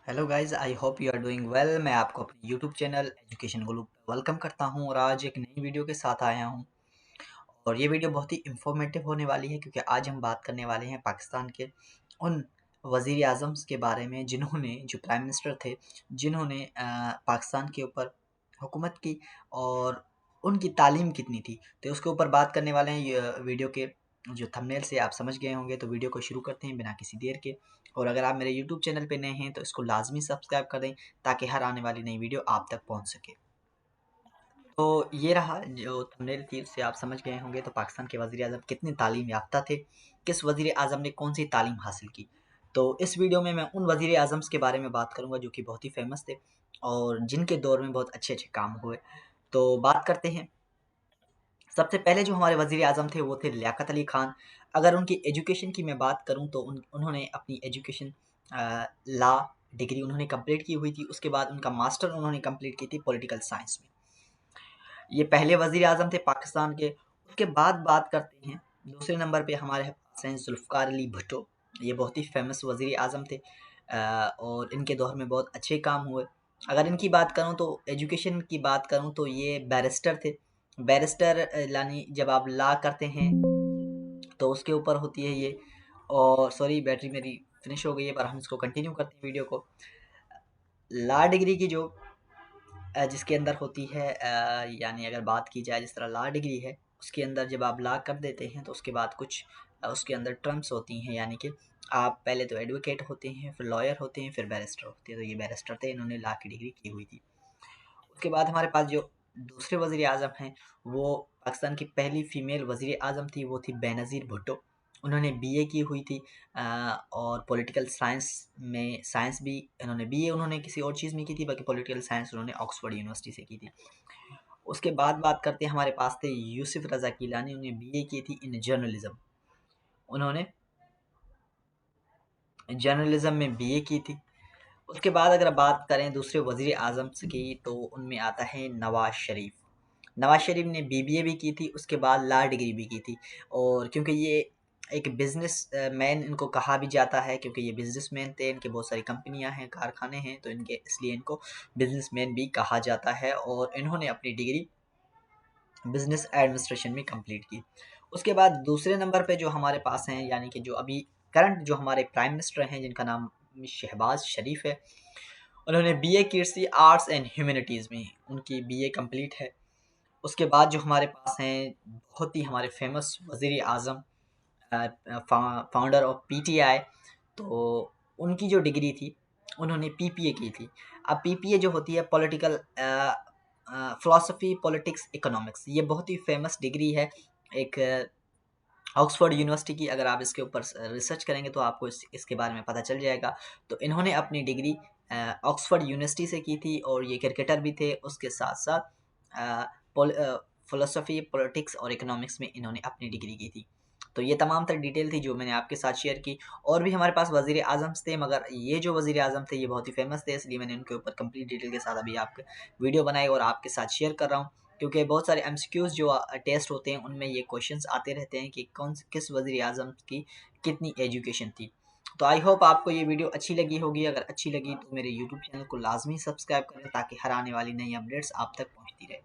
Hello guys, I hope you are doing well. मैं आपको अपने यूट्यूब चैनल एजुकेशन गुरु पे वेलकम करता हूं और आज एक नई वीडियो के साथ आया हूं। और ये वीडियो बहुत ही इंफॉर्मेटिव होने वाली है क्योंकि आज हम बात करने वाले हैं पाकिस्तान के उन वज़ीर आज़म के बारे में जिन्होंने जो प्राइम मिनिस्टर थे, जिन्होंने पाकिस्तान के ऊपर हुकूमत की और उनकी तालीम कितनी थी। तो उसके ऊपर बात करने वाले हैं। ये वीडियो के जो थंबनेल से आप समझ गए होंगे, तो वीडियो को शुरू करते हैं बिना किसी देर के। और अगर आप मेरे यूट्यूब चैनल पे नए हैं तो इसको लाजमी सब्सक्राइब कर दें ताकि हर आने वाली नई वीडियो आप तक पहुंच सके। तो ये रहा जो थंबनेल थी, उससे आप समझ गए होंगे तो पाकिस्तान के वज़ीर आज़म कितने तालीम याफ्ता थे, किस वज़ीर आज़म ने कौन सी तालीम हासिल की। तो इस वीडियो में मैं उन वज़ीर आज़म के बारे में बात करूँगा जो कि बहुत ही फेमस थे और जिनके दौर में बहुत अच्छे-अच्छे काम हुए। तो बात करते हैं। सबसे पहले जो हमारे वज़ीर आज़म थे वो थे लियाकत अली खान। अगर उनकी एजुकेशन की मैं बात करूँ तो उन्होंने अपनी एजुकेशन लॉ डिग्री उन्होंने कंप्लीट की हुई थी। उसके बाद उनका मास्टर उन्होंने कंप्लीट की थी पॉलिटिकल साइंस में। ये पहले वज़ीर आज़म थे पाकिस्तान के। उसके बाद बात करते हैं, दूसरे नंबर पे हमारे पास हैं ज़ुल्फ़िकार अली भुट्टो। ये बहुत ही फ़ेमस वज़ीर आज़म थे और इनके दौर में बहुत अच्छे काम हुए। अगर इनकी बात करूँ तो एजुकेशन की बात करूँ तो ये बैरिस्टर थे। बैरिस्टर यानी जब आप लॉ करते हैं तो उसके ऊपर होती है ये। और सॉरी, बैटरी मेरी फिनिश हो गई है, पर हम इसको कंटिन्यू करते हैं वीडियो को। लॉ डिग्री की जो जिसके अंदर होती है, यानी अगर बात की जाए जिस तरह लॉ डिग्री है, उसके अंदर जब आप लॉ कर देते हैं तो उसके बाद कुछ उसके अंदर टर्म्स होती हैं, यानी कि आप पहले तो एडवोकेट होते हैं, फिर लॉयर होते हैं, फिर बैरिस्टर होते हैं। तो ये बैरिस्टर थे, इन्होंने लॉ की डिग्री की हुई थी। उसके बाद हमारे पास जो दूसरे वज़ीर आज़म हैं, वो पाकिस्तान की पहली फ़ीमेल वज़ीर आज़म थी, वो थी बेनज़ीर भुट्टो। उन्होंने बीए की हुई थी और पॉलिटिकल साइंस में साइंस भी इन्होंने बीए उन्होंने किसी और चीज़ में की थी, बाकी पॉलिटिकल साइंस उन्होंने ऑक्सफोर्ड यूनिवर्सिटी से की थी। उसके बाद बात करते हैं, हमारे पास थे यूसुफ रज़ा कीलानी। उन्होंने बीए की थी इन जर्नलिज़्म। उन्होंने जर्नलिज़्म में बीए की थी। उसके बाद अगर बात करें दूसरे वज़ीर आज़म की तो उनमें आता है नवाज़ शरीफ। नवाज़ शरीफ ने बीबीए भी की थी, उसके बाद लॉ डिग्री भी की थी। और क्योंकि ये एक बिज़नेस मैन इनको कहा भी जाता है, क्योंकि ये बिज़नेसमैन थे, इनकी बहुत सारी कंपनियां हैं, कारखाने हैं, तो इनके इसलिए इनको बिज़नेसमैन भी कहा जाता है। और इन्होंने अपनी डिग्री बिज़नेस एडमिनिस्ट्रेशन में कंप्लीट की। उसके बाद दूसरे नंबर पे जो हमारे पास हैं, यानी कि जो अभी करंट जो हमारे प्राइम मिनिस्टर हैं, जिनका नाम शहबाज शरीफ है। उन्होंने बीए की थी आर्ट्स एंड ह्यूमैनिटीज़ में, उनकी बीए कंप्लीट है। उसके बाद जो हमारे पास हैं, बहुत ही हमारे फेमस वज़ीर आज़म, फाउंडर ऑफ पीटीआई। तो उनकी जो डिग्री थी, उन्होंने पीपीए की थी। अब पीपीए जो होती है पॉलिटिकल फ़िलॉसफ़ी, पॉलिटिक्स, इकोनॉमिक्स, ये बहुत ही फेमस डिग्री है। एक ऑक्सफोर्ड यूनिवर्सिटी की, अगर आप इसके ऊपर रिसर्च करेंगे तो आपको इसके बारे में पता चल जाएगा। तो इन्होंने अपनी डिग्री ऑक्सफोर्ड यूनिवर्सिटी से की थी और ये क्रिकेटर भी थे। उसके साथ-साथ फ़िलॉसफ़ी, पॉलिटिक्स और इकोनॉमिक्स में इन्होंने अपनी डिग्री की थी। तो ये तमाम तर डिटेल थी जो मैंने आपके साथ शेयर की। और भी हमारे पास वज़ीर आज़म थे, मगर ये जो वज़ीर आज़म थे ये बहुत ही फ़ेमस थे, इसलिए मैंने उनके ऊपर कंप्लीट डिटेल के साथ अभी आपको वीडियो बनाई और आपके साथ शेयर कर रहा हूँ। क्योंकि बहुत सारे एमसीक्यूज़ जो टेस्ट होते हैं उनमें ये क्वेश्चंस आते रहते हैं कि किस वज़ीर आज़म की कितनी एजुकेशन थी। तो आई होप आपको ये वीडियो अच्छी लगी होगी। अगर अच्छी लगी तो मेरे यूट्यूब चैनल को लाज़मी सब्सक्राइब करें ताकि हर आने वाली नई अपडेट्स आप तक पहुँचती रहे।